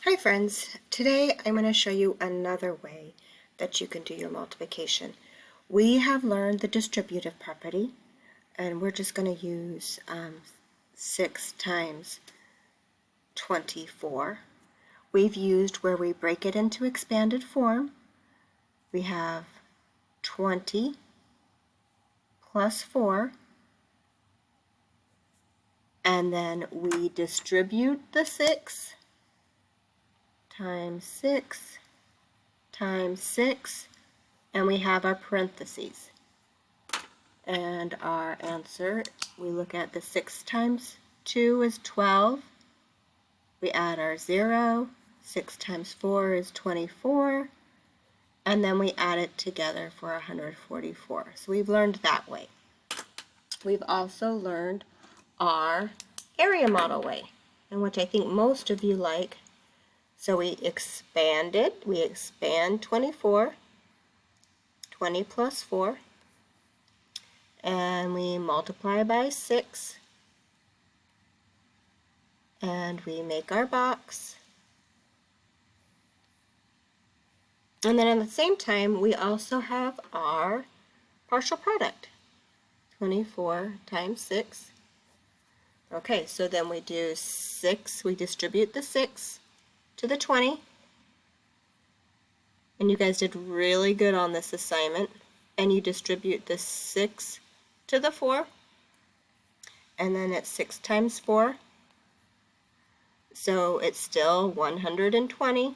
Hi friends, today I'm going to show you another way that you can do your multiplication. We have learned the distributive property and we're just going to use 6 times 24. We've used where we break it into expanded form. We have 20 plus 4, and then we distribute the 6 times 6 times 6, and we have our parentheses. And our answer, we look at the 6 times 2 is 12. We add our 0. 6 times 4 is 24. And then we add it together for 144. So we've learned that way. We've also learned our area model way, and which I think most of you like. So we expand it. We expand 24, 20 plus 4, and we multiply by 6, and we make our box. And then at the same time, we also have our partial product, 24 times 6. Okay, so then we do 6, we distribute the 6 to the 20. And you guys did really good on this assignment. And you distribute the 6 to the 4. And then it's 6 times 4. So it's still 120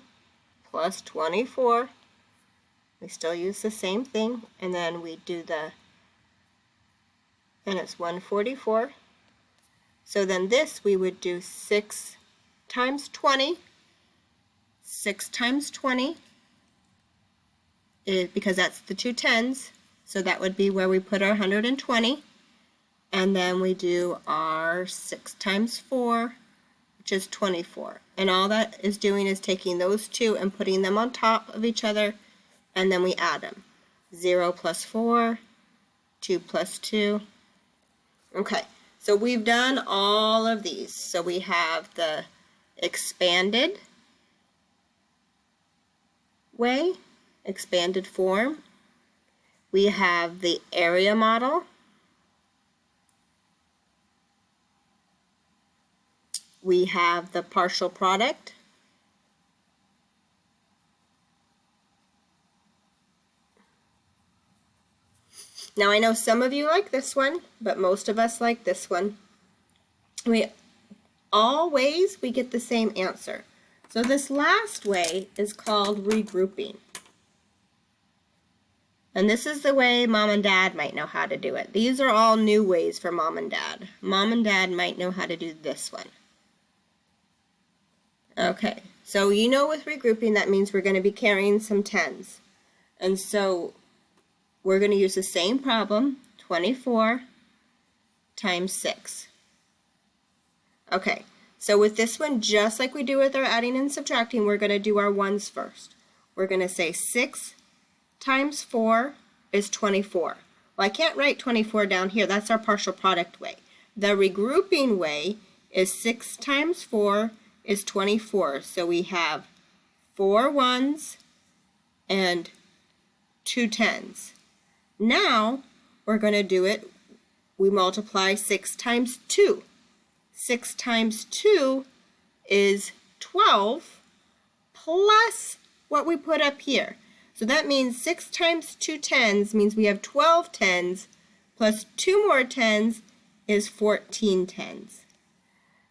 plus 24. We still use the same thing. And then we do and it's 144. So then this we would do 6 times 20. 6 times 20 is, because that's the two tens, so that would be where we put our 120. And then we do our 6 times 4, which is 24. And all that is doing is taking those two and putting them on top of each other, and then we add them. 0 plus 4, 2 plus 2. Okay, so we've done all of these. So we have the expanded way, expanded form. We have the area model. We have the partial product. Now I know some of you like this one, but most of us like this one. Always we get the same answer. So this last way is called regrouping. And this is the way Mom and Dad might know how to do it. These are all new ways for Mom and Dad. Mom and Dad might know how to do this one. Okay, so you know with regrouping that means we're going to be carrying some tens. And so we're going to use the same problem, 24 times 6. Okay, so with this one, just like we do with our adding and subtracting, we're going to do our ones first. We're going to say 6 times 4 is 24. Well, I can't write 24 down here. That's our partial product way. The regrouping way is 6 times 4 is 24. So we have 4 ones and 2 tens. Now we're going to do it, we multiply 6 times 2. 6 times 2 is 12 plus what we put up here. So that means 6 times 2 tens means we have 12 tens plus 2 more tens is 14 tens.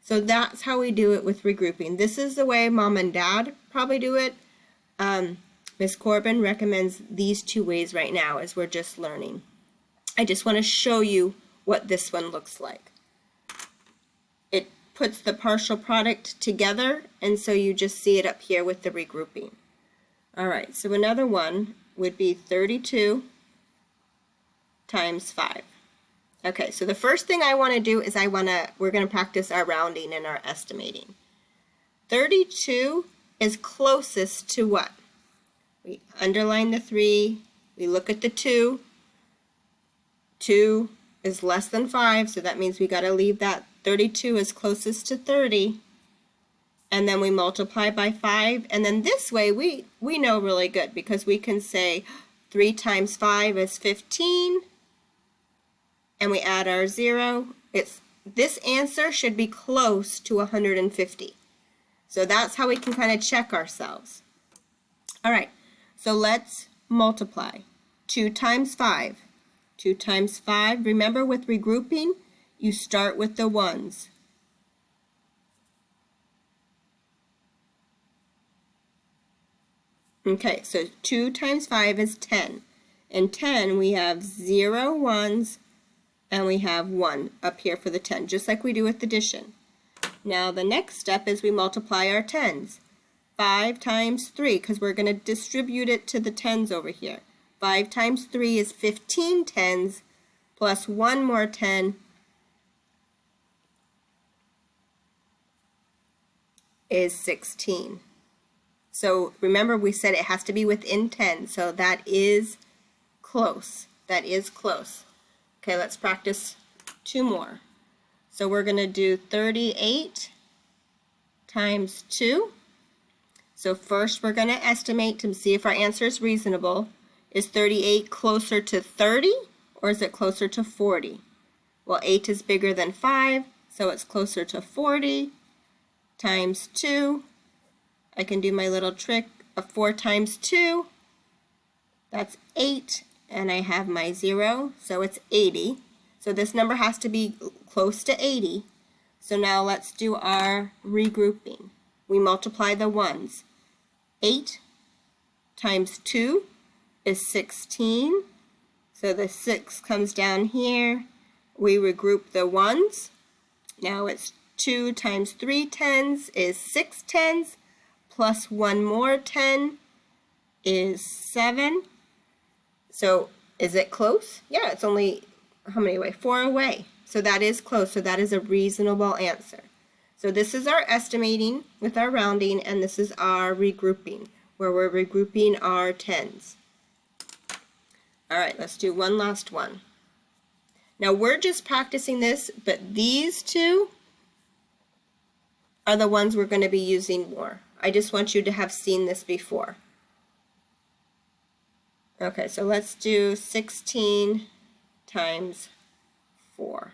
So that's how we do it with regrouping. This is the way Mom and Dad probably do it. Ms. Corbin recommends these two ways right now as we're just learning. I just want to show you what this one looks like. It puts the partial product together, and so you just see it up here with the regrouping. All right, so another one would be 32 times 5. Okay, so the first thing I want to do is we're going to practice our rounding and our estimating. 32 is closest to what? We underline the 3, we look at the 2. 2 is less than 5, so that means we got to leave that 32 is closest to 30. and then we multiply by 5, and then this way we know really good because we can say 3 times 5 is 15, and we add our 0. This answer should be close to 150. So that's how we can kind of check ourselves. All right, so let's multiply. 2 times 5. 2 times 5. Remember, with regrouping, you start with the ones. Okay, so 2 times 5 is 10. In 10, we have 0 ones, and we have 1 up here for the 10, just like we do with addition. Now the next step is we multiply our tens. 5 times 3, because we're going to distribute it to the tens over here. 5 times 3 is 15 tens, plus 1 more 10 is 16. So remember, we said it has to be within 10, so that is close. That is close. Okay, let's practice 2 more. So we're going to do 38 times 2. So first we're going to estimate to see if our answer is reasonable. Is 38 closer to 30 or is it closer to 40? Well, 8 is bigger than 5, so it's closer to 40 times 2. I can do my little trick of 4 times 2. That's 8, and I have my 0, so it's 80. So this number has to be close to 80. So now let's do our regrouping. We multiply the ones. 8 times 2 is 16. So the 6 comes down here. We regroup the ones. Now it's 2 times 3 tens is 6 tens, plus 1 more 10 is 7. So is it close? Yeah, it's only, how many away? 4 away. So that is close. So that is a reasonable answer. So this is our estimating with our rounding, and this is our regrouping, where we're regrouping our tens. All right, let's do one last one. Now we're just practicing this, but these two are the ones we're going to be using more. I just want you to have seen this before. Okay, so let's do 16 times 4.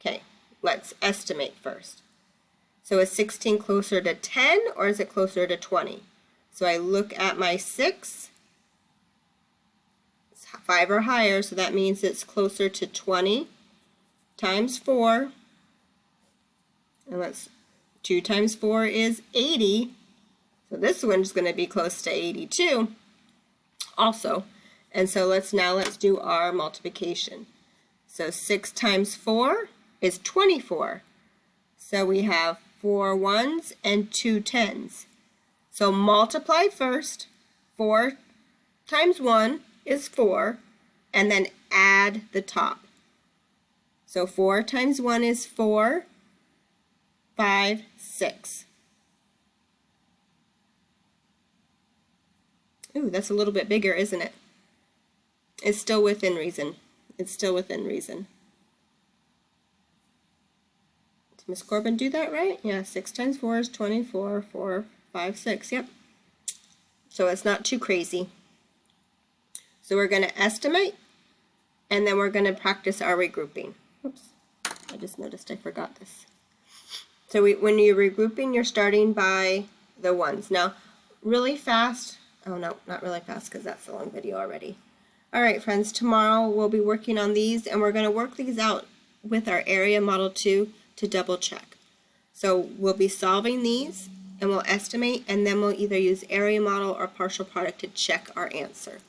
Okay, let's estimate first. So is 16 closer to 10 or is it closer to 20? So I look at my 6. It's 5 or higher, so that means it's closer to 20 times 4. And let's 2 times 4 is 80. So this one's going to be close to 82 also. And so let's do our multiplication. So 6 times 4 is 24. So we have 4 ones and 2 tens. So multiply first. 4 times 1 is 4, and then add the top. So 4 times 1 is 4, 5, 6. Ooh, that's a little bit bigger, isn't it? It's still within reason. It's still within reason. Did Miss Corbin do that right? Yeah, 6 times 4 is 24, 4, 5, 6, yep. So it's not too crazy. So we're going to estimate, and then we're going to practice our regrouping. Oops, I just noticed I forgot this. So when you're regrouping, you're starting by the ones. Now, really fast, oh no, not really fast because that's a long video already. All right, friends, tomorrow we'll be working on these, and we're going to work these out with our area model 2 to double check. So we'll be solving these, and we'll estimate, and then we'll either use area model or partial product to check our answer.